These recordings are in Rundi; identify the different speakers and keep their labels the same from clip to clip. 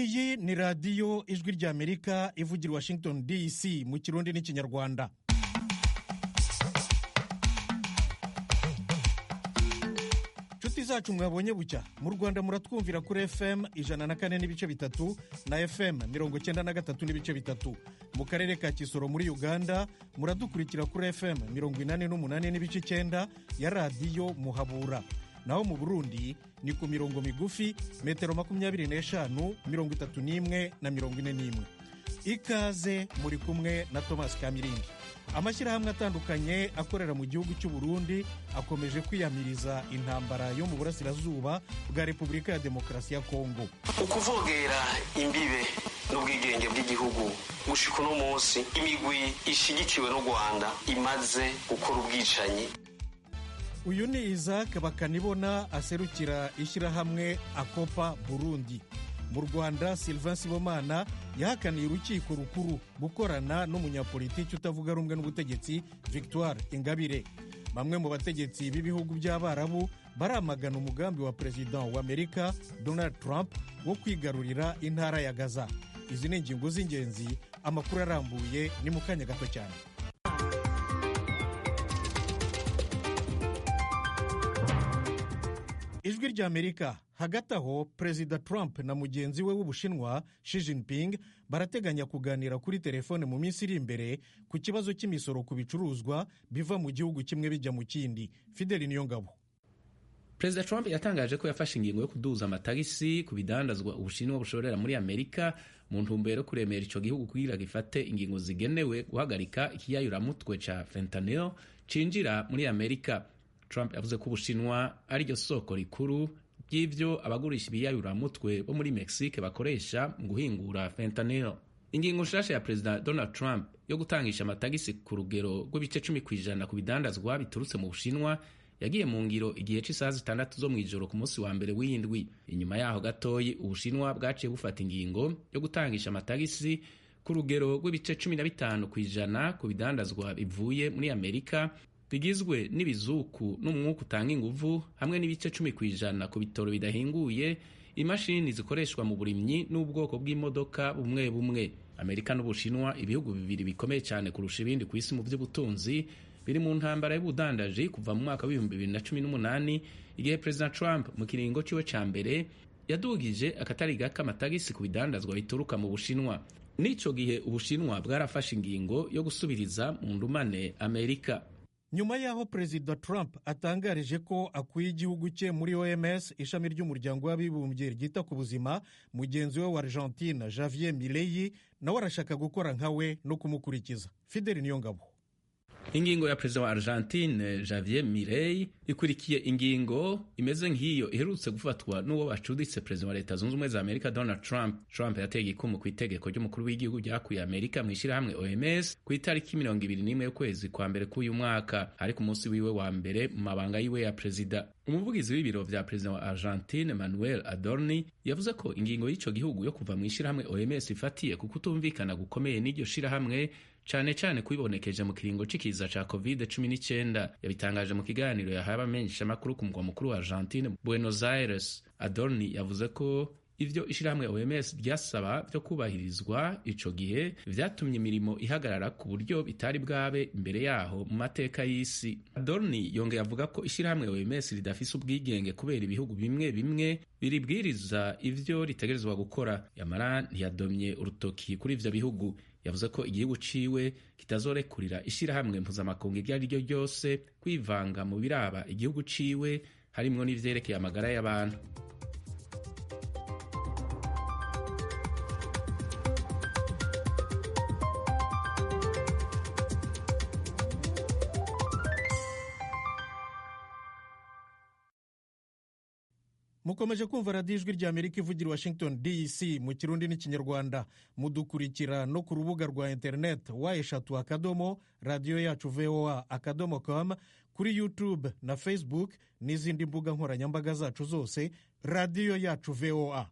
Speaker 1: iyi ni radiyo ijwi ry'amerika ivugira Washington DC mu kirundi n'ikinyarwanda. Nshuti zacu mwabonye bucya, mu Rwanda muratwumvira kuri FM 104.3 na FM 93.3. Mu karere ka Kisoro muri Uganda muradukurikira kuri FM 88.9 ya radiyo Muhabura. Naho mu Burundi ni ku mirongo migufi metero 25, 31 na 41. Ikaze muri kumwe na Thomas Kamirindi. Amashyirahamwe atandukanye akorera mu gihugu cy'u Burundi akomeje kwiyamiriza intambara yo mu burasirazuba bwa Repubulika ya Demokarasi ya Kongo.
Speaker 2: Ukuvogera imbibe n'ubwigenge bw'igihugu gushika uno munsi imigwi ishigikiwe n'u Rwanda imaze gukora ubwicanyi.
Speaker 1: Uyu ni Isaac Bakanibona aserukira ishyirahamwe Akopa Burundi. Mu Rwanda Sylvain Sibomana yahakaniye urukiko rukuru gukorana n'umunyapolitiki utavuga rumwe n'ubutegetsi Victoire Ingabire. Bamwe mu bategetsi b'ibihugu by'Abarabu baramagana umugambi wa Perezida wa Amerika Donald Trump wo kwigarurira intara ya Gaza. Izi ni ingingo z'ingenzi, amakuru arambuye ni mu kanya gato cyane. Ijwi ry'Amerika. Hagati aho Perezida Trump na mugenzi we w'Ubushinwa Xi Jinping barateganya kuganira kuri telefone mu minsi iri imbere ku kibazo cy'imisoro ku bicuruzwa biva mu gihugu kimwe bijya mu kindi. Fideli Niyongabo.
Speaker 3: Perezida Trump yatangaje ko yafashe ingingo yo kuduza amatagisi ku bidandazwa Ubushinwa bushorera muri Amerika mu ntumbero yo kuremera ico gihugu kugira gifate ingingo zigenewe guhagarika ikiyayuramutwe ca fentanyl cinjira muri Amerika. Trump yavuze ko Ubushinwa ari ryo soko rikuru ry'ivyo abagurisha ibiyayuramutwe bo muri Mexique bakoresha mu guhingura fentanyl. Ingingo nshasha ya Perezida Donald Trump yo gutangisha amatagisi ku rugero rw'ibice 10% ku bidandazwa biturutse mu Bushinwa yagiye mu ngiro igihe c'isaha 6 zo mw'ijoro ku munsi wa mbere w'indwi. Inyuma yaho gatoyi Ubushinwa bwaciye bufata ingingo yo gutangisha amatagisi ku rugero rw'ibice 15% ku bidandazwa bivuye muri Amerika bigizwe n'ibizuku n'umwuka utanga inguvu hamwe n'ibice 10% ku bitoro bidahinguye, imashini zikoreshwa mu burimyi n'ubwoko bw'imodoka bumwe bumwe. Amerika n'Ubushinwa, ibihugu bibiri bikomeye cyane kurusha ibindi ku isi mu by'ubutunzi, biri mu ntambara y'ubudandaji kuva mu mwaka wa 2018 igihe President Trump mu kiringo ciwe ca mbere yadugije akatari gake amatagisi ku bidandazwa bituruka mu Bushinwa. N'ico gihe Ubushinwa bwarafashe ingingo yo gusubiriza mu ndumane Amerika.
Speaker 1: Nyuma yaho Perezida Trump atangarije ko akuye igihugu cye muri OMS, ishami ry'umuryango w'abibumbye ryita ku buzima, mugenzi we wa Argentine Javier Milei nawe arashaka gukora nkawe no kumukurikiza. Fideli Niyongabo.
Speaker 3: Ingingo ya Perezida wa Argentine Javier Milei ikurikiye ingingo imeze nk'iyo iherutse gufatwa n'uwo bacuditse Perezida wa Leta Zunze Ubumwe za Amerika Donald Trump. Trump yateye igikumu ku itegeko ry'umukuru w'igihugu ryakuye Amerika mu ishyirahamwe OMS ku itariki 21 y'ukwezi kwa mbere k'uyu mwaka, ariko umunsi wiwe wa mbere mu mabanga yiwe ya Perezida. Umuvugizi w'ibiro vya Perezida wa Argentine Manuel Adorni yavuze ko ingingo y'ico gihugu yo kuva mu ishyirahamwe OMS ifatiye ku kutumvikana gukomeye n'iryo shirahamwe cane cane kubibonekeje mu kiringo c'ikiza ca COVID-19. Yabitangaje mu kiganiro yahaye abamenyesha makuru ku mugwa mukuru wa Argentine Buenos Aires. Adorni yavuze ko ivyo ishirahamwe OMS ryasaba vyo kubahirizwa ico gihe vyatumye imirimo ihagarara ku buryo bitari bwabe imbere yaho mu mateka y'isi. Adorni yongeye avuga ko ishirahamwe OMS ridafise ubwigenge kubera ibihugu bimwe bimwe biribwiriza ivyo ritegerezwa gukora. Yamara ntiyadomye urutoki kuri ivyo bihugu. Yavuze ko igihugu ciwe kitazorekurira ishirahamwe mpuzamakungu iryo ari ryo ryose kwivanga mu biraba igihugu ciwe harimwo n'ivyerekeye amagara y'abantu.
Speaker 1: Mukomeje kumva radiyo ijwi ry'Amerika ivugira Washington DC mu kirundi n'ikinyarwanda. Mudukurikira no ku rubuga rwa internet wa radiyo yacu voa.com, kuri YouTube na Facebook n'izindi mbuga nkoranyambaga zacu zose radiyo yacu VOA.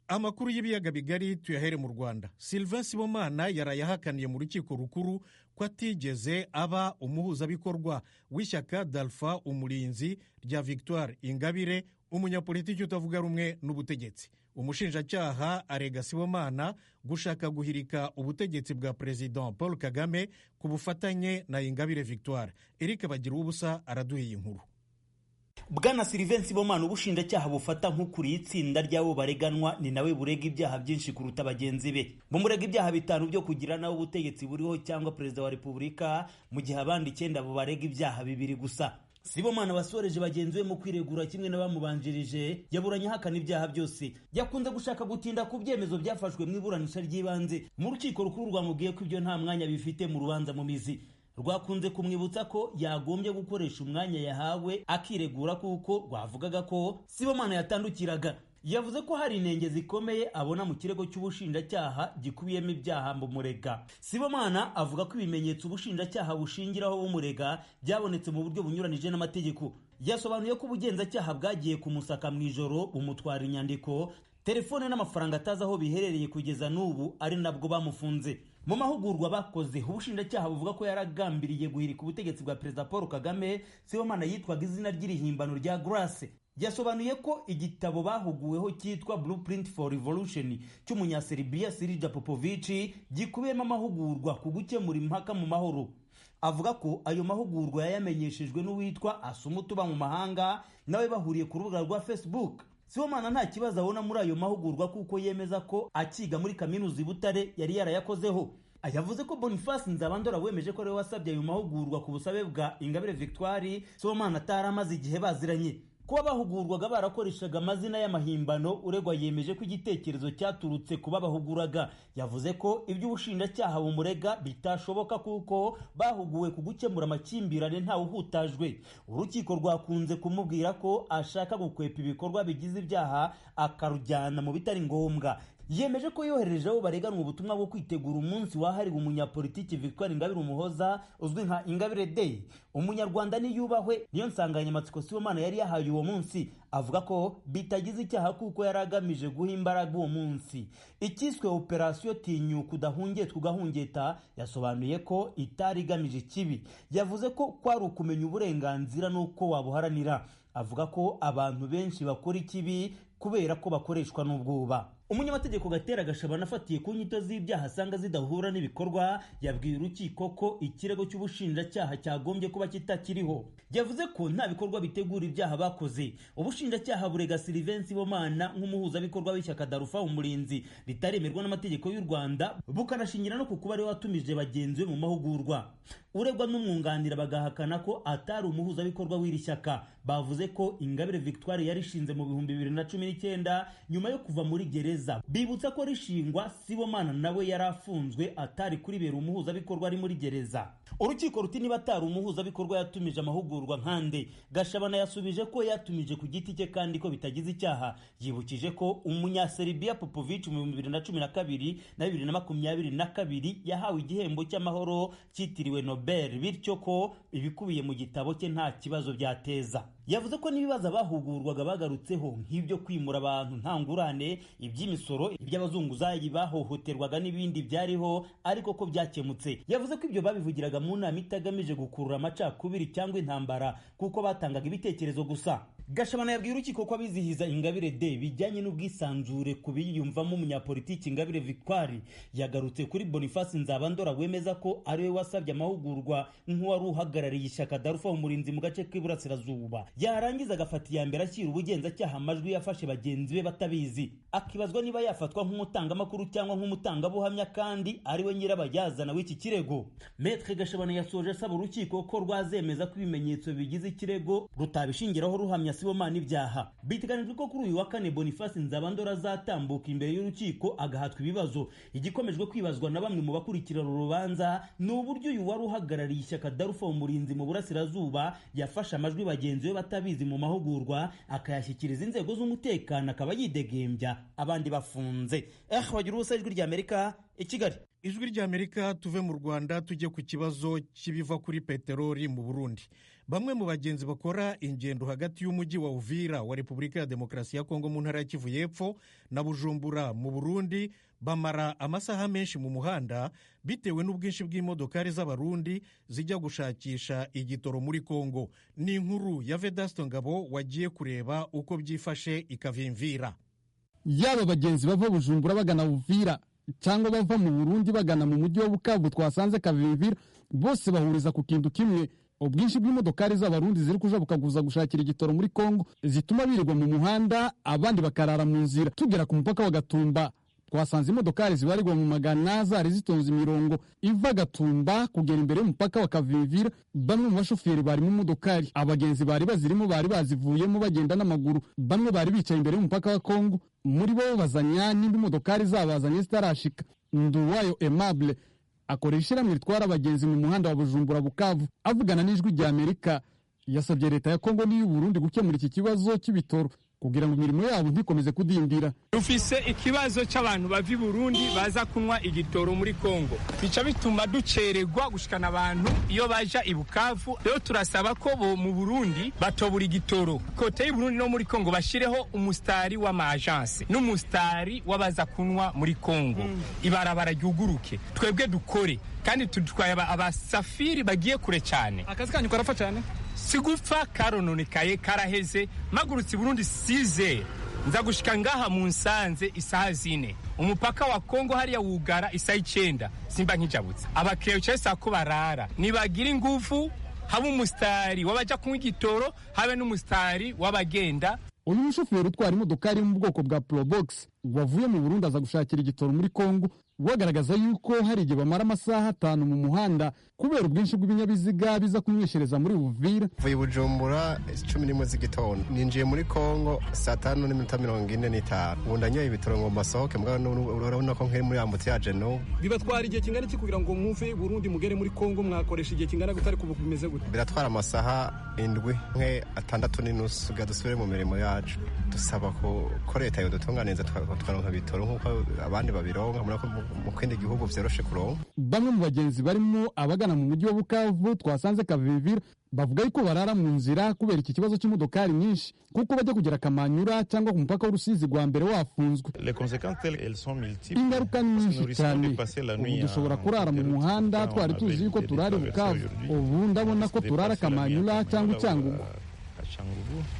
Speaker 1: Amakuru y'ibiyaga bigari tuyahere mu Rwanda. Sylvain Sibomana yarayahakaniye mu rukiko rukuru ko atigeze aba umuhuzabikorwa w'ishyaka d'Alpha Umurinzi rya Victoire Ingabire, umunyapolitiki utavuga rumwe n'ubutegetsi. umushinjacyaha arega Sibomana gushaka guhirika ubutegetsi bwa perezida Paul Kagame ku bufatanye na Ingabire Victoire. Eric Bagiruwubusa araduha iyi nkuru.
Speaker 4: Bwana Sylvain Sibomana ubushinjacyaha bufata nk'ukuriye itsinda ry'abo bareganwa ni nawe burega ibyaha byinshi kuruta bagenzi be. Bumurega ibyaha 5 byo kugira nawe ubutegetsi buriho cyangwa perezida wa repubulika, mu gihe abandi 9 abo barega ibyaha 2 gusa. Sibomana wasoreje bagenzi be mu kwiregura kimwe n'abamubanjirije yaburanye hakana ibyaha byose. Yakunze gushaka gutinda ku byemezo byafashwe mu iburanisha ry'ibanze. Mu rukiko rukuru rwamubwiye ko ibyo nta mwanya bifite mu rubanza mu mizi. Rwakunze kumwibutsa ko yagombye gukoresha umwanya yahawe akiregura kuko rwavugaga ko Sibomana yatandukiraga. Yavuze ko hari inenge zikomeye abona mu kirego cy'ubushinjacyaha gikubiyemo ibyaha mbumurega. Sibomana avuga ko ibimenyetso ubushinjacyaha bushingiraho bumurega byabonetse mu buryo bunyuranije n'amategeko. Yasobanuye ko ubugenzacyaha bwagiye kumusaka mu ijoro bumutwara inyandiko, telefone n'amafaranga atazi aho biherereye kugeza n'ubu ari nabwo bamufunze. Mu mahugurwa bakoze ubushinjacyaha buvuga ko yaragambiriye guhirika ubutegetsi bwa perezida Paul Kagame. Sibomana yitwaga izina ry'irihimbano rya Grace. Yasobanuye ko igitabo bahuguweho cyitwa Blueprint for Revolution cy'umunyaserbia Sirija Popovic gikubiyemo amahugurwa ku gukemura impaka mu mahoro. Avuga ko ayo mahugurwa yayamenyeshejwe n'uwitwa Asumutuba mu mahanga, nawe bahuriye ku rubuga rwa Facebook. Sibomana nta kibazo abona muri ayo mahugurwa kuko yemeza ko akiga muri kaminuza Butare yari yarayakozeho. Yavuze ko Boniface Nzabandora wemeje ko rewe wasabye ayo mahugurwa ku busabe bwa Ingabire Victoire. Sibomana ataramaze igihe baziranye. Kuba bahugurwaga barakoreshaga amazina y'amahimbano, uregwa yemeje ko igitekerezo cyaturutse kuba bahuguraga. Yavuze ko ibyo ubushinjacyaha bumurega bitashoboka kuko bahuguwe ku gukemura amakimbirane ntawe uhutajwe. Urukiko rwakunze kumubwira ko ashaka gukwepa ibikorwa bigize ibyaha akarujyana mu bitari ngombwa. Yemeje ko yohereje abo bareganwa ubutumwa bwo kwitegura umunsi wahariwe umunyapolitiki Victoire Ingabire Umuhoza uzwi nka Ingabire Day. Umunyarwanda niyubahwe niyo nsanganyamatsiko Sibomana yari yahaye uwo munsi. Avuga ko bitagize icyaha kuko yaragamije guha imbaraga uwo munsi. Ikiswe operation Tinyuka udahungetwa ugahungeta yasobanuye ko itari igamije kibi. Yavuze ko kwari ukumenya uburenganzira nuko wabuharanira. Avuga ko abantu benshi bakora ikibi kubera ko bakoreshwa n'ubwoba. Umunyamategeko Gatera Gashabana afatiye ku nyito z'ibyaha asanga zidahura n'ibikorwa yabwiye urukiko ko ikirego cy'ubushinjacyaha cyagombye kuba kitakiriho. Yavuze ko nta bikorwa bitegura ibyaha bakoze. Ubushinjacyaha burega Sylvain Sibomana nk'umuhuzabikorwa w'ishyaka Darufa umurinzi ritaremerwa n'amategeko y'u Rwanda, bukanashingira no ku kuba ari watumije bagenzi be mu mahugurwa. Uregwa n'umwunganira bagahakana ko atari umuhuzabikorwa w'iri shyaka. Bavuze ko Ingabire Victoire yarishinze mu 2019 nyuma yo kuva muri gereza. Bibutsa ko rishingwa Sibomana nawe yarafunzwe atari kuri bera umuhuzabikorwa ari muri gereza. Urukiko ruti niba atari umuhuzabikorwa yatumije amahugurwa nkande. Gashabana yasubije ko yatumije ku giti cye kandi ko bitagize icyaha. Yibukije ko umunyaserbia Popovic mu 2012 na 2022 yahawe igihembo cy'amahoro cyitiriwe Nobel, bityo ko ibikubiye mu gitabo cye nta kibazo byateza. Yavuze ko n'ibibazo bahugurwaga bagarutseho nk'ibyo kwimura abantu nta ngurane, iby'imisoro, iby'abazunguzayi bahohoterwaga n'ibindi byariho ariko ko byakemutse. Yavuze ko ibyo babivugiraga mu nama itagamije gukurura amacakubiri cyangwa intambara kuko batangaga ibitekerezo gusa. Gashabana yabwiye urukiko ko abizihiza Ingabire Day bijyanye n'ubwisanzure ku biyumvamo umunyapolitiki Ingabire Victoire. Yagarutse kuri Boniface Nzabandora wemeza ko ari we wasabye amahugurwa nk'uwari uhagarariye ishyaka Darufa umurinzi mu gace k'iburasirazuba. Yarangiza agafata iya mbere ashyira ubugenzacyaha amajwi yafashe bagenzi be batabizi. Akibazwa niba yafatwa nk'umutangamakuru cyangwa nk'umutangabuhamya kandi ari we nyirabayazana w'iki kirego. Maître Gashabana yasoje asaba urukiko ko rwazemeza ko ibimenyetso bigize ikirego rutabishingiraho ruhamya Sibomana ibyaha. Biteganijwe ko kuri uyu wa kane Boniface Nzabandora azatambuka imbere y'urukiko agahatwa ibibazo. Igikomejwe kwibazwa na bamwe mu bakurikirana urubanza ni uburyo uyu wari uhagarariye ishyaka Darufa umurinzi mu burasirazuba yafashe amajwi bagenzi be batabizi mu mahugurwa akayashyikiriza inzego z'umutekano akaba yidegembya abandi bafunze. Bagira ubusa ijwi ry'Amerika i Kigali.
Speaker 1: Ijwi ry'Amerika tuve mu Rwanda tujye ku kibazo cy'ibiva kuri peteroli mu Burundi. Bamwe mu bagenzi bakora ingendo hagati y'umujyi wa Uvira wa Repubulika ya Demokarasi ya Kongo mu ntara ya Kivu y'Epfo na Bujumbura mu Burundi bamara amasaha menshi mu muhanda bitewe n'ubwinshi bw'imodokari z'abarundi zijya gushakisha igitoro muri Kongo. Ni inkuru ya Vedasto Ngabo wagiye kureba uko byifashe ikavimvira.
Speaker 5: yaba abagenzi bava Bujumbura bagana Uvira cyangwa bava mu Burundi bagana mu mujyi wa Bukavu twasanze Kavimvira, bose bahuriza ku kintu kimwe: ubwinshi bw'imodokari z'abarundi ziri kuja bukaguza gushakira igitoro muri Kongo zituma birirwa mu muhanda, abandi bakarara mu nzira. Tugera ku mupaka wa Gatumba twasanze imodokari zibarirwa mu magana zari zitonze imirongo iva Gatumba kugera imbere y'umupaka wa Kavimvira. Bamwe mu bashoferi bari mu modokari, abagenzi bari bazirimo bari bazivuyemo bagenda n'amaguru. Bamwe bari bicaye imbere y'umupaka wa Kongo, muri bo bazanya n'indi modokari zabazanye zitarashika. Nduwayo Aimable akorera ishyirahamwe ritwara abagenzi mu muhanda wa Bujumbura Bukavu, avugana n'ijwi rya Amerika, yasabye leta ya Kongo n'iy'u Burundi gukemura iki kibazo cy'ibitoro kugira ngo imirimo yabo ntikomeze kudindira.
Speaker 6: Dufise ikibazo cy'abantu bava i Burundi baza kunywa igitoro muri Kongo, bica bituma ducererwa gushikana abantu iyo baja i Bukavu. Rero turasaba ko bo mu Burundi batobura igitoro kote y'u Burundi no muri Kongo, bashireho umustari w'ama-agence n'umustari w'abaza kunywa muri Kongo. Ibarabara ryuguruke, twebwe dukore, kandi tudutwaye abasafiri bagiye kure cyane.
Speaker 7: Akazi kanyu karafa cyane,
Speaker 6: sigupfa karononekaye karaheze. Magurutse Burundi 6 nza gushika ngaha mu Nsanze isaha 4, umupaka wa Kongo hariya wugara isaha 9, simba nkijabutse. Abakiriya cyese ko barara nibagira ingufu, haba umustari wabaja kunywa igitoro, habe n'umustari wabagenda.
Speaker 5: Uyu mushoferi utwara imodokari mu bwoko bwa Probox wavuye mu Burundi aza gushakira igitoro muri Kongo, wagaragaza yuko hari igihe bamara amasaha 5 mu muhanda kubera ubwinshi bw'ibinyabiziga biza kumweshereza muri Uvira.
Speaker 8: Vuye Bujumbura 11 z'igitondo, ninjiye muri Kongo saa 5:45. Ubu ndanyoye ibitoro ngo masohoke, urabona ko nkiri muri ambutiyaje no.
Speaker 7: Bibatwara igihe kingana iki kugira ngo muve Burundi mugere muri Kongo? Mwakoresha igihe kingana gutari kuva bimeze gute?
Speaker 8: Biratwara amasaha 7 nke 6:30 gadusubire mu mirimo yacu. Dusaba ko leta yodutunganiza twaronka bitoro nkuko abandi babironka, murako mu kindi gihugu vyoroshe kuronka.
Speaker 5: Bamwe mu bagenzi barimo abagana mu mujyi wa Bukavu twasanze Kavimvira bavuga yuko barara mu nzira kubera iki kibazo cy'imodokari nyinshi, kuko bajya kugera Kamanyura cyangwa ku mupaka w'Urusizi rwa mbere wafunzwe. Ingaruka nyinshi cyane, ubu dushobora kurara mu muhanda twari tuzi yuko turari Bukavu, ubu ndabona ko turara Kamanyura cyangwa Cyangugu.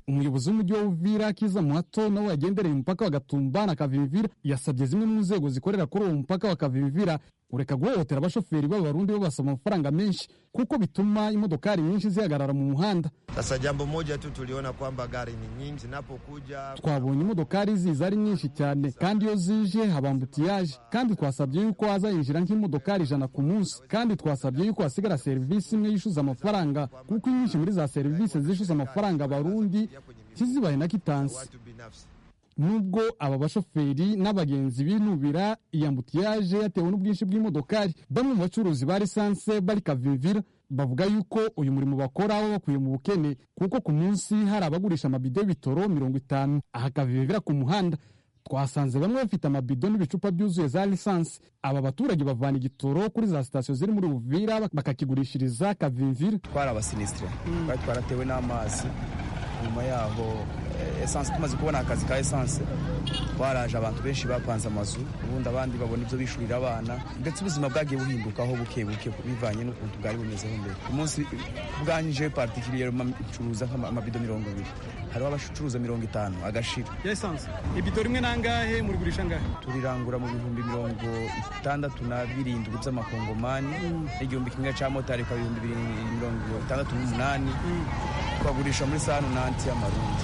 Speaker 5: Umuyobozi w'umujyi wa Uvira Kiza Muhato nawe yagendereye umupaka wa Gatumba na Kavimvira yasabye zimwe mu nzego zikorera kuri uwo mupaka wa Kavimvira ureka guhohotera abashoferi b'abarundi babasaba amafaranga menshi, kuko bituma imodokari nyinshi zihagarara mu muhanda.
Speaker 9: Sasa jambo moja tu tuliona kwamba gari ni nyingi zinapokuja,
Speaker 5: twabonye imodokari ziza ari nyinshi cyane, kandi iyo zije haba ambutiyaje, kandi twasabye yuko haza yinjira nk'imodokari 100 ku munsi, kandi twasabye yuko hasigara serivisi imwe yishyuza amafaranga, kuko nyinshi muri za serivisi zishyuza amafaranga abarundi kizibaye na kitansi. Nubwo aba bashoferi n'abagenzi binubira iyambutiyaje yatewe n'ubwinshi bw'imodokari, bamwe mu bacuruzi ba lisanse bari Kavimvira bavuga yuko uyu murimo bakora bakuye mu bukene, kuko ku munsi hari abagurisha amabido y'ibitoro 50. Aha Kavimvira ku muhanda twasanze bamwe bafite amabido n'ibicupa byuzuye za lisanse. Aba baturage bavana igitoro kuri za sitasiyo ziri muri Uvira bakakigurishiriza Kavimvira.
Speaker 10: Twara abasinistre twaratewe n'amazi, nyuma yaho essence tumaze kubona akazi ka essence twaraje abantu benshi bapanze amazu, ubundi abandi babona ibyo bishurira abana, ndetse ubuzima bwagiye buhindukaho buke buke bivanye n'ukuntu bwari bumeze mbere. Umunsi bwanyije particulier curuza nk'amabido 20, hariho abacuruza 50 agashira
Speaker 7: essence. Ibido rimwe nangahe muri gurisha ngahe?
Speaker 10: Turirangura mu bihumbi 67 by'amakongomani, igihumbi kimwe cya motari ka 268, twagurisha muri sanu nanti y'amarundi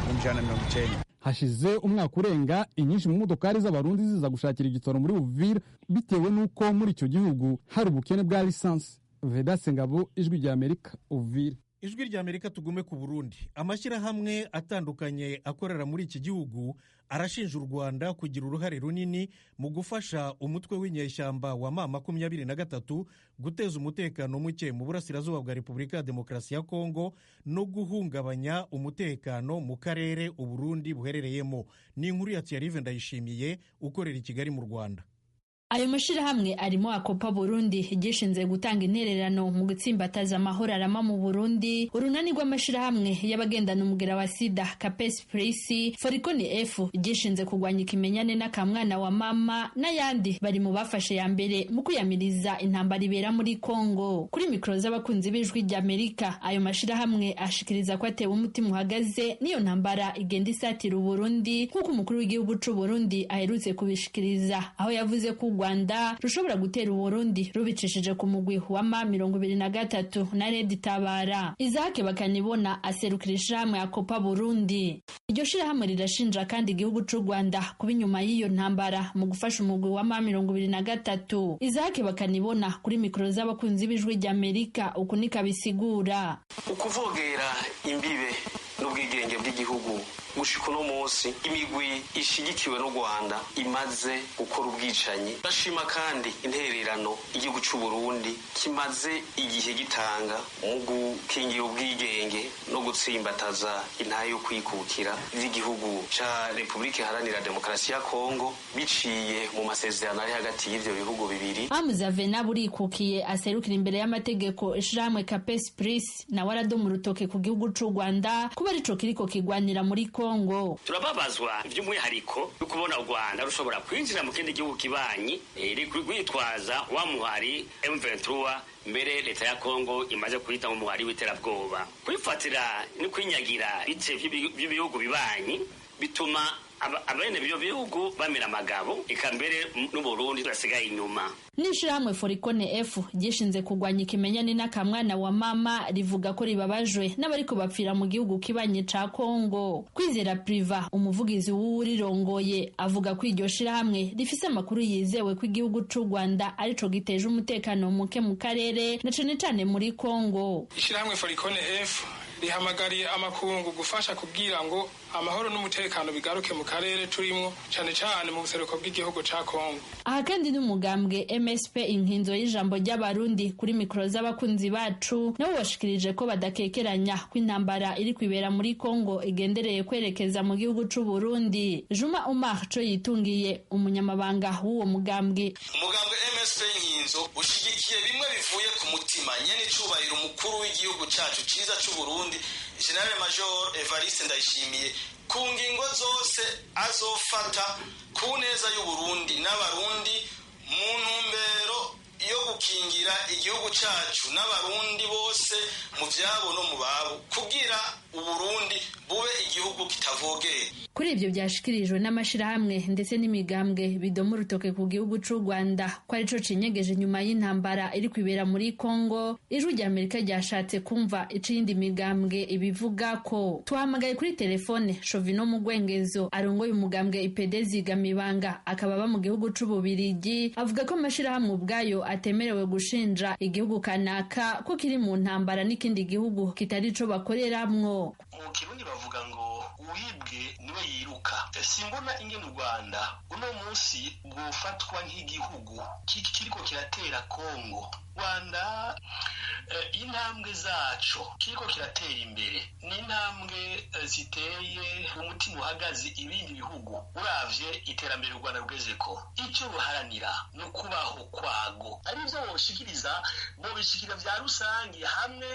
Speaker 10: 190.
Speaker 5: Hashize umwaka urenga inyinshi mu modokari z'abarundi ziza gushakira igitoro muri Uvira bitewe n'uko muri icyo gihugu hari ubukene bwa lisansi. Vedaste Ngabo, Ijwi rya Amerika, Uvira.
Speaker 1: Ijwi rya Amerika tugume ku Burundi. Amashyirahamwe atandukanye akorera muri iki gihugu arashinja u Rwanda kugira uruhare runini mu gufasha umutwe w'inyeshyamba wa M23 guteza umutekano muke mu burasirazuba bwa Repubulika ya Demokarasi ya Kongo no guhungabanya umutekano mu karere u Burundi buherereyemo. Ni inkuru ya Thierry Ndayishimiye ukorera i Kigali mu Rwanda.
Speaker 11: Ayo mashirahamwe arimo Akopa Burundi gishinze gutanga intererano mu gutsimbataza amahoro arama mu Burundi, urunani rw'amashirahamwe y'abagendana umugera wa sida Capes Prisi, Forikoni F gishinze kugwanya ikimenyane n'akamwana wa mama n'ayandi bari mu bafashe ya mbere mu kuyamiriza intambara ibera muri Kongo. Kuri mikro z'abakunzi b'ijwi ry'Amerika, ayo mashirahamwe ashikiriza ko atewe umutima uhagaze niyo ntambara igenda isatira Burundi, nk'uko umukuru w'igihugu c'u Burundi aherutse kubishikiriza, aho yavuze ko Rwanda rushobora gutera Burundi rubicishije ku mugwi wa M23 na Red Tabara. Isaac Bakanibona aserukira ishyirahamwe Akopa Burundi. Iryo shirahamwe rirashinja kandi igihugu c'u Rwanda kuba inyuma y'iyo ntambara mu gufasha umugwi wa M23. Isaac Bakanibona kuri mikro z'abakunzi b'ijwi ry'Amerika uku nikabisigura.
Speaker 2: Ukuvogera imbibe n'ubwigenge bw'igihugu gushika uno munsi imigwi ishigikiwe n'u Rwanda imaze gukora ubwicanyi. Bashima kandi intererano igihugu c'u Burundi kimaze igihe gitanga mu gukingira ubwigenge no gutsimbataza intahe yo kwikukira vy'igihugu ca Republika Iharanira Demokarasi ya Kongo biciye mu masezerano ari hagati y'ivyo bihugu bibiri.
Speaker 11: Hamza Vena burikukiye aserukira imbere y'amategeko ishiramwe Capes Pris na waradoma urutoke ku gihugu c'u Rwanda kuba arico kiriko kigwanira muri Kongo.
Speaker 12: Turababazwa vy'umwihariko yo kubona u Rwanda rushobora kwinjira mu kindi gihugu kibanyi kwitwaza wa muhari M23 mbere leta ya Kongo imaze kuhita mu muhari w'iterabwoba. Kwifatira no kwinyagira bice by'ibihugu bibanyi bituma abene byo bihugu bamira amagabo eka mbere n'u Burundi turasigaye inyuma.
Speaker 11: N'ishiramwe Forikone F gishinze kugwanya ikimenyane n'akamwana wa mama rivuga ko ribabajwe n'abariko bapfira mu gihugu kibanye ca Kongo. Kwizera Priva umuvugizi w'urirongoye avuga ko iryo shirahamwe rifise amakuru yizewe ko igihugu c'u Rwanda arico giteje umutekano muke mu karere na cane cane muri Kongo.
Speaker 6: Ishiramwe Forikone F rihamagariye amakungu gufasha kubwira ngo amahoro n'umutekano bigaruke mu karere turimo cyane cyane mu buseruko bw'igihugu ca Kongo.
Speaker 11: Aha kandi n'umugambwe MSP inkinzo y'ijambo ry'abarundi kuri mikro z'abakunzi bacu nabo bashikirije ko badakekeranya ko intambara iri kwibera muri Kongo igendereye kwerekeza mu gihugu c'u Burundi. Juma Omar co yitungiye umunyamabanga w'uwo mugambwe.
Speaker 13: Umugambwe MSP inkinzo ushigikiye bimwe bivuye ku mutima nyene cubahiro umukuru w'igihugu cacu ciza c'u Burundi General Major Evariste Ndayishimiye ku ngingo zose azofata ku neza y'u Burundi n'abarundi mu ntumbero yo gukingira igihugu cacu n'abarundi bose mu vyabo no mu babo kugira Uburundi bube igihugu kitavogeye.
Speaker 11: Kuri ivyo byashikirijwe n'amashirahamwe ndetse n'imigambwe bidoma urutoke ku gihugu c'u Rwanda ko arico cinyegeje nyuma y'intambara iri kwibera muri Kongo, ijwi ry'Amerika ryashatse kumva icindi migambwe ibivuga ko. Tuhamagaye kuri telefone Shovino Mugwengezo arongoye umugambwe IPD Zigamibanga akaba aba mu gihugu c'u Bubiligi, avuga ko amashirahamwe ubwayo atemerewe gushinja igihugu kanaka ko kiri mu ntambara n'ikindi gihugu kitari co bakoreramwo.
Speaker 13: Mu Kirundi bavuga ngo uwibwe niwe yiruka. Simbona ingene u Rwanda uno munsi bwofatwa nk'igihugu kiriko kiratera Kongo. Rwanda intambwe zaco kiriko kiratera imbere n'intambwe ziteye umutima uhagaze ibindi bihugu uravye iterambere u Rwanda rugezeko. Ico ruharanira no kubaho kwago arivyo boshikiriza bobishikira vya rusangi hamwe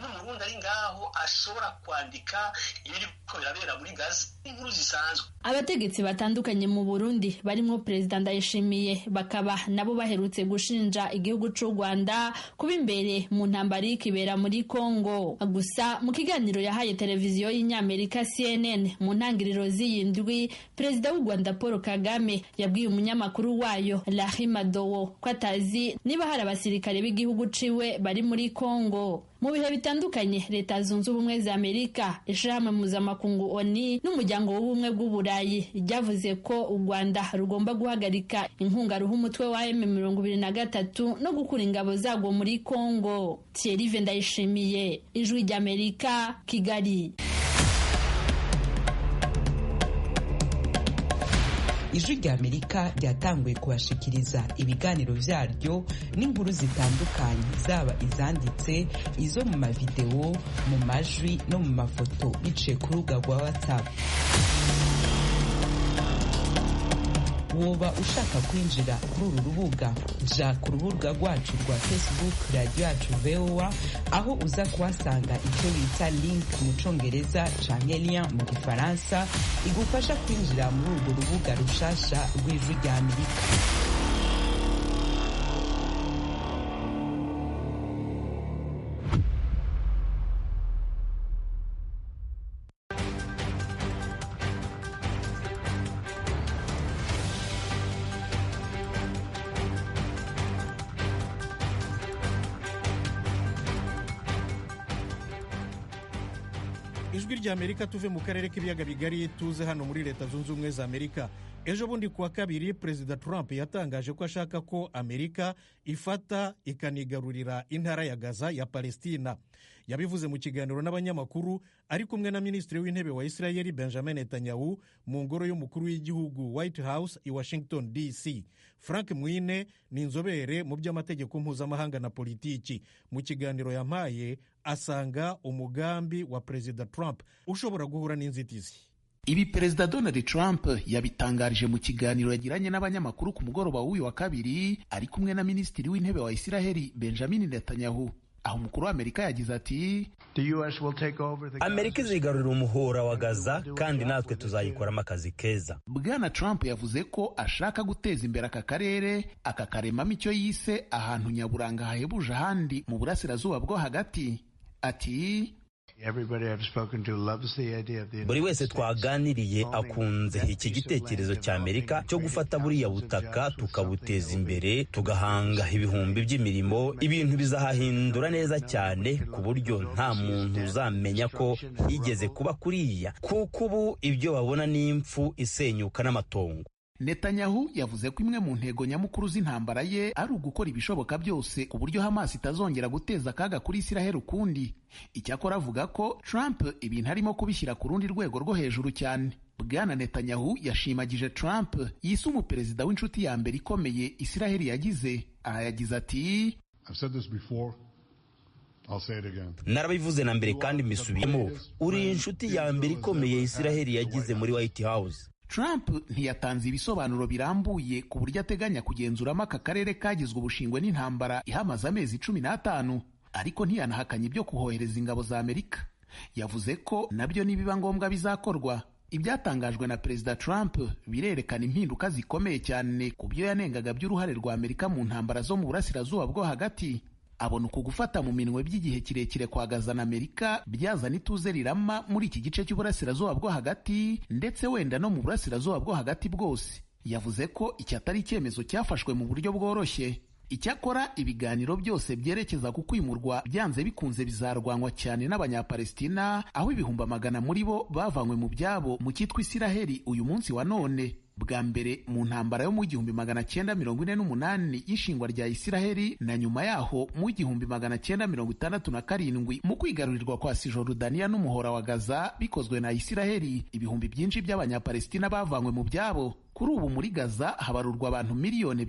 Speaker 13: n'umurundi ari ngaho ashobora kwandika ibiriko birabera muri Gaza inkuru zisanzwe.
Speaker 11: Abategetsi batandukanye mu Burundi barimo President Ndayishimiye bakaba nabo baherutse gushinja igihugu c'u Rwanda kuba imbere mu ntambara ikibera muri Kongo. Gusa mu kiganiro yahaye televiziyo y'Inyamerika CNN mu ntangiriro z'iyindwi, Perezida w'u Rwanda Paul Kagame yabwiye umunyamakuru wayo Lahima Dowo ko atazi niba hari abasirikare b'igihugu ciwe bari muri Kongo. Mu bihe bitandukanye Leta Zunze Ubumwe za Amerika, ishirahamwe mpuzamakungu ONU n'umuryango w'ubumwe bw'Uburayi ryavuze ko u Rwanda rugomba guhagarika inkunga ruha umutwe wa M23 no gukura ingabo zagwo muri Kongo. Thierry Vendayishimiye, Ijwi ry'Amerika, Kigali.
Speaker 14: Ijwi ry'Amerika ryatanguye kubashikiriza ibiganiro vyaryo n'inkuru zitandukanye zaba izanditse, izo mu mavideo, mu majwi no mu mafoto biciye ku rubuga rwa WhatsApp. woba ushaka kwinjira kuri uru rubuga ja ku rubuga rwacu rwa Facebook radio yacu VOA aho uza kuhasanga icyo bita link mu congereza canke lien mu gifaransa igufasha kwinjira muri urwo rubuga rushasha rw'Ijwi rya Amerika.
Speaker 1: Ijwi rya Amerika tuve mu karere k'ibiyaga bigari tuze hano muri Leta Zunze Ubumwe za Amerika. Ejo bundi kuwa kabiri Perezida Trump yatangaje ko ashaka ko Amerika ifata ikanigarurira intara ya Gaza ya Palestina. Yabivuze mu kiganiro n'abanyamakuru ari kumwe na Minisitiri w'Intebe wa Israel Benjamin Netanyahu mu ngoro y'umukuru w'igihugu White House i Washington DC. Frank Mwine ni inzobere mu by'amategeko mpuzamahanga na politiki. Mu kiganiro yampaye asanga umugambi wa Perezida Trump ushobora guhura n'inzitizi.
Speaker 15: Ibi Perezida Donald Trump yabitangarije mu kiganiro yagiranye n'abanyamakuru ku mugoroba w'uyu wa kabiri ari kumwe na Minisitiri w'Intebe wa Israel Benjamin Netanyahu. Aho umukuru w'Amerika yagize ati
Speaker 16: Amerika izigarurira umuhora wa Gaza kandi natwe tuzayikoramo akazi keza.
Speaker 15: Bwana Trump yavuze ko ashaka guteza imbere aka karere akakaremamo icyo yise ahantu nyaburanga hahebuje ahandi mu burasirazuba bwo hagati. Ati
Speaker 16: buri wese twaganiriye akunze iki gitekerezo cya Amerika cyo gufata buriya butaka tukabuteza imbere tugahanga ibihumbi by'imirimo, ibintu bizahahindura neza cyane ku buryo nta muntu uzamenya ko higeze kuba kuriya, kuko ubu ibyo babona ni impfu, isenyuka n'amatongo.
Speaker 15: Netanyahu yavuze ko imwe mu ntego nyamukuru z'intambara ye ari ugukora ibishoboka byose ku buryo Hamas itazongera guteza akaga kuri Israel ukundi. Icyakora avuga ko Trump ibintu arimo kubishyira ku rundi rwego rwo hejuru cyane. Bwana Netanyahu yashimagije Trump yise umuperezida w'inshuti ya mbere ikomeye Israel yagize. Aha yagize ati
Speaker 16: narabivuze na mbere kandi mbisubiyemo, uri inshuti ya mbere ikomeye Israel yagize muri White House.
Speaker 15: Trump ntiyatanze ibisobanuro birambuye ku buryo ateganya kugenzuramo aka karere kagizwe ubushingwe n'intambara ihamaze amezi 15, ariko ntiyanahakanye ibyo kuhohereza ingabo za Amerika. Yavuze ko nabyo nibiba ngombwa bizakorwa. Ibyatangajwe na Perezida Trump birerekana impinduka zikomeye cyane ku byo yanengaga by'uruhare rwa Amerika mu ntambara zo mu burasirazuba bwo hagati. Abona uku gufata mu minwe by'igihe kirekire kwa Gaza na Amerika byazana ituze rirama muri iki gice cy'uburasirazuba bwo hagati ndetse wenda no mu burasirazuba bwo hagati bwose. Yavuze ko iki atari icyemezo cyafashwe mu buryo bworoshye. Icyakora ibiganiro byose byerekeza ku kwimurwa byanze bikunze bizarwanwa cyane n'Abanyapalestina, aho ibihumbi amagana muri bo bavanywe mu byabo mu cyitwa Isiraheli uyu munsi wa none. Bwa mbere mu ntambara yo mu 1948 y'ishingwa rya Isiraheli na nyuma yaho mu 1967 mu kwigarurirwa kwa Cisjordania n'umuhora wa Gaza bikozwe na Isiraheli, ibihumbi byinshi by'Abanyapalestina bavanywe mu byabo. Kuri ubu muri Gaza habarurwa abantu 2.5 miliyoni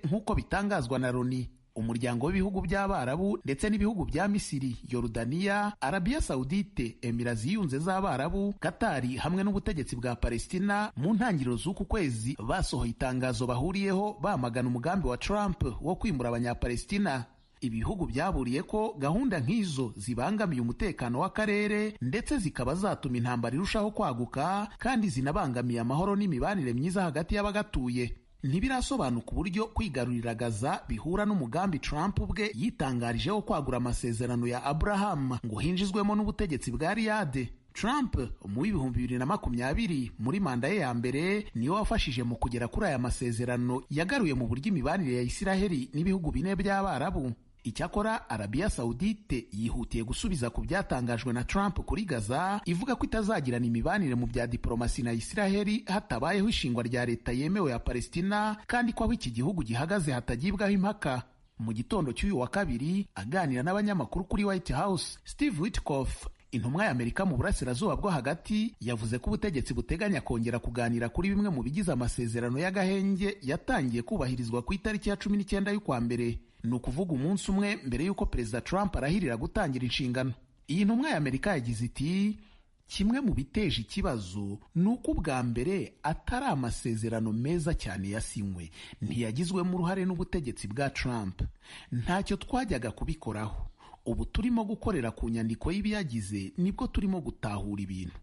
Speaker 15: nk'uko bitangazwa na Loni. Umuryango w'ibihugu by'Abarabu ndetse n'ibihugu bya Misiri, Yorodaniya, Arabia Saudite, Emirates Ziyunze z'Abarabu, Katari hamwe n'ubutegetsi bwa Palestina mu ntangiriro z'uku kwezi basohoye itangazo bahuriyeho bamagana umugambi wa Trump wo kwimura Abanyapalestina. Ibihugu byaburiye ko gahunda nk'izo zibangamiye umutekano w'akarere ndetse zikaba zatuma intambara irushaho kwaguka kandi zinabangamiye amahoro n'imibanire myiza hagati y'abagatuye. Ntibirasobanuka uburyo kwigarurira Gaza bihura n'umugambi Trump ubwe yitangarije wo kwagura amasezerano ya Abraham ngo hinjizwemo n'ubutegetsi bwa Riyadh. Trump mu 2020 muri manda ye ya mbere niyo wafashije mu kugera kuri aya masezerano yagaruye mu buryo imibanire ya Isiraheli n'ibihugu bine by'Abarabu. Icyakora Arabia Saudite yihutiye gusubiza ku byatangajwe na Trump kuri Gaza, ivuga ko itazagirana imibanire mu bya diplomasi na Isiraheli hatabayeho ishingwa rya leta yemewe ya Palestina kandi ko aho iki gihugu gihagaze hatagibwaho impaka. Mu gitondo cy'uyu wa kabiri aganira n'abanyamakuru kuri White House, Steve Witkoff, intumwa ya Amerika mu burasirazuba bwo hagati, yavuze ko ubutegetsi buteganya kongera kuganira kuri bimwe mu bigize amasezerano y'agahenge yatangiye kubahirizwa ku itariki ya 19 y'ukwa mbere. Ni ukuvuga umunsi umwe mbere y'uko Perezida Trump arahirira gutangira inshingano. Iyi ntumwa ya Amerika yagize iti kimwe mu biteje ikibazo ni uko ubwa mbere atari amasezerano meza cyane yasinywe, ntiyagizwemo uruhare n'ubutegetsi bwa Trump, ntacyo twajyaga kubikoraho. Ubu turimo gukorera ku nyandiko y'ibiyagize, nibwo turimo gutahura ibintu.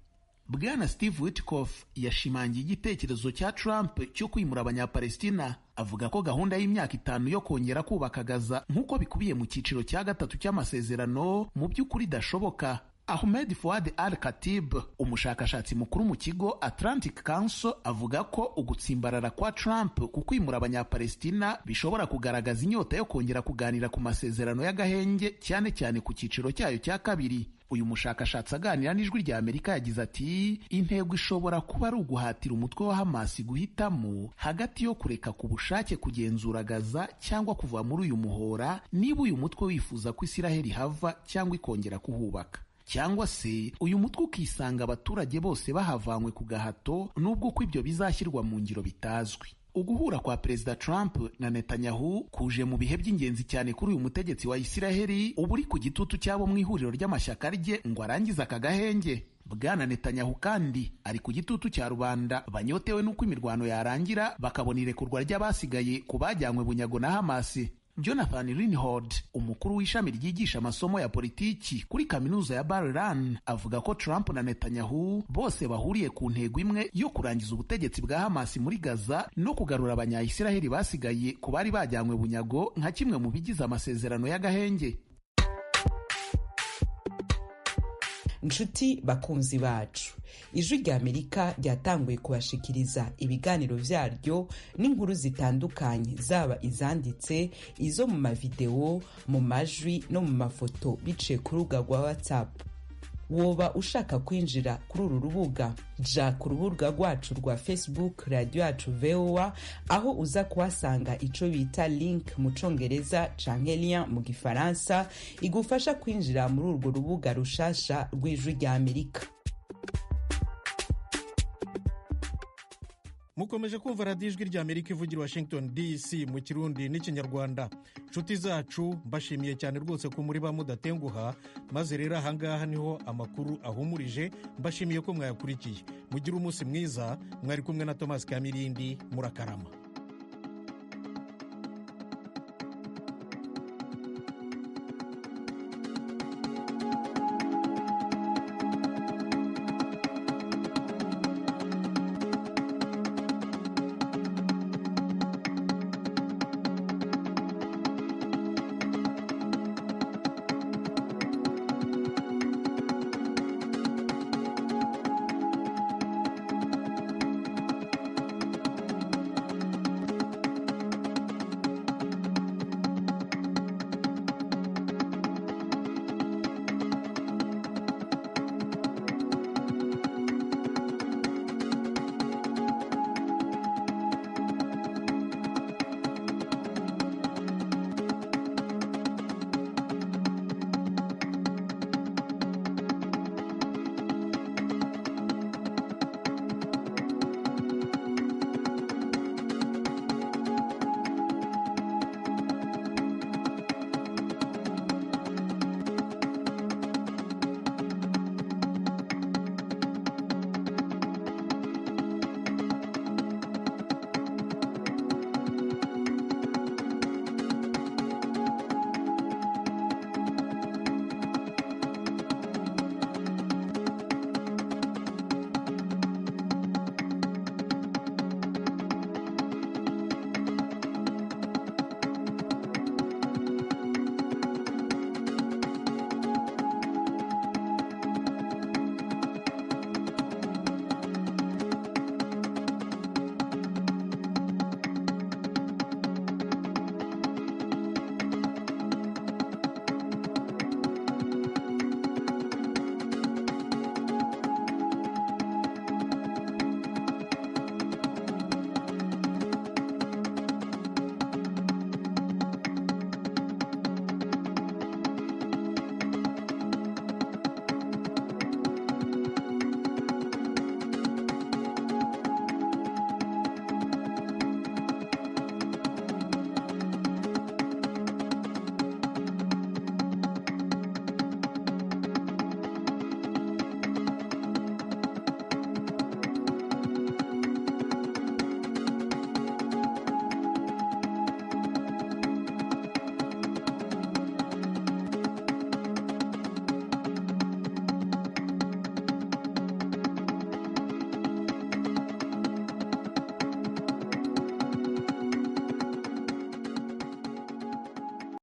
Speaker 15: Bwana Steve Witkoff yashimangiye igitekerezo cya Trump cyo kwimura abanyapalestina, avuga ko gahunda y'imyaka 5 yo kongera kubaka Gaza nk'uko bikubiye mu cyiciro cya 3 cy'amasezerano mu by'ukuri idashoboka. Ahmed Fouad Al-Khatib, umushakashatsi mukuru mu kigo Atlantic Council, avuga ko ugutsimbarara kwa Trump ku kwimura abanyapalestina bishobora kugaragaza inyota yo kongera kuganira ku masezerano y'agahenge, cyane cyane ku cyiciro cyayo cya 2. Uyu mushakashatsi aganira n'Ijwi rya Amerika yagize ati, intego ishobora kuba ari uguhatira umutwe wa Hamas guhitamo hagati yo kureka ku bushake kugenzura Gaza cyangwa kuva muri uyu muhora, niba uyu mutwe wifuza ko Isiraheli hava cyangwa ikongera kuhubaka, cyangwa se uyu mutwe ukisanga abaturage bose bahavanywe ku gahato, nubwo ko ibyo bizashyirwa mu ngiro bitazwi. Uguhura kwa Perezida Trump na Netanyahu kuje mu bihe by'ingenzi cyane kuri uyu mutegetsi wa Isiraheli ubu uri ku gitutu cyabo mu ihuriro ry'amashyaka rye ngo arangize aka gahenge. Bwana Netanyahu kandi ari ku gitutu cya rubanda banyotewe n'uko imirwano yarangira bakabona irekurwa ry'abasigaye ku bajyanywe bunyago na Hamas. Jonathan Reinhold, umukuru w'ishami ryigisha amasomo ya politiki kuri kaminuza ya Bar-Ilan, avuga ko Trump na Netanyahu bose bahuriye ku ntego imwe yo kurangiza ubutegetsi bwa Hamas muri Gaza no kugarura abanyayisiraheli basigaye ku bari bajyanywe bunyago nka kimwe mu bigize amasezerano y'agahenge.
Speaker 14: Nshuti bakunzi bacu, Ijwi rya Amerika ryatanguye kubashikiriza ibiganiro vyaryo n'inkuru zitandukanye, zaba izanditse, izo mu mavideo, mu majwi no mu mafoto biciye ku rubuga rwa WhatsApp. Woba ushaka kwinjira kuri uru rubuga, ja ku rubuga rwacu rwa Facebook Radio Yacu VOA, aho uza kuhasanga ico bita link mu Congereza canke lien mu Gifaransa igufasha kwinjira muri urwo rubuga rushasha rw'Ijwi rya Amerika.
Speaker 1: Mukomeje kumva radiyo Ijwi rya Amerika ivugira Washington DC mu Kirundi n'Ikinyarwanda. Nshuti zacu, mbashimiye cyane rwose ko muri ba mudatenguha, maze rero ahangaha niho amakuru ahumurije. Mbashimiye ko mwayakurikiye. Mugire umunsi mwiza. Mwari kumwe na Thomas Kamirindi. Murakarama.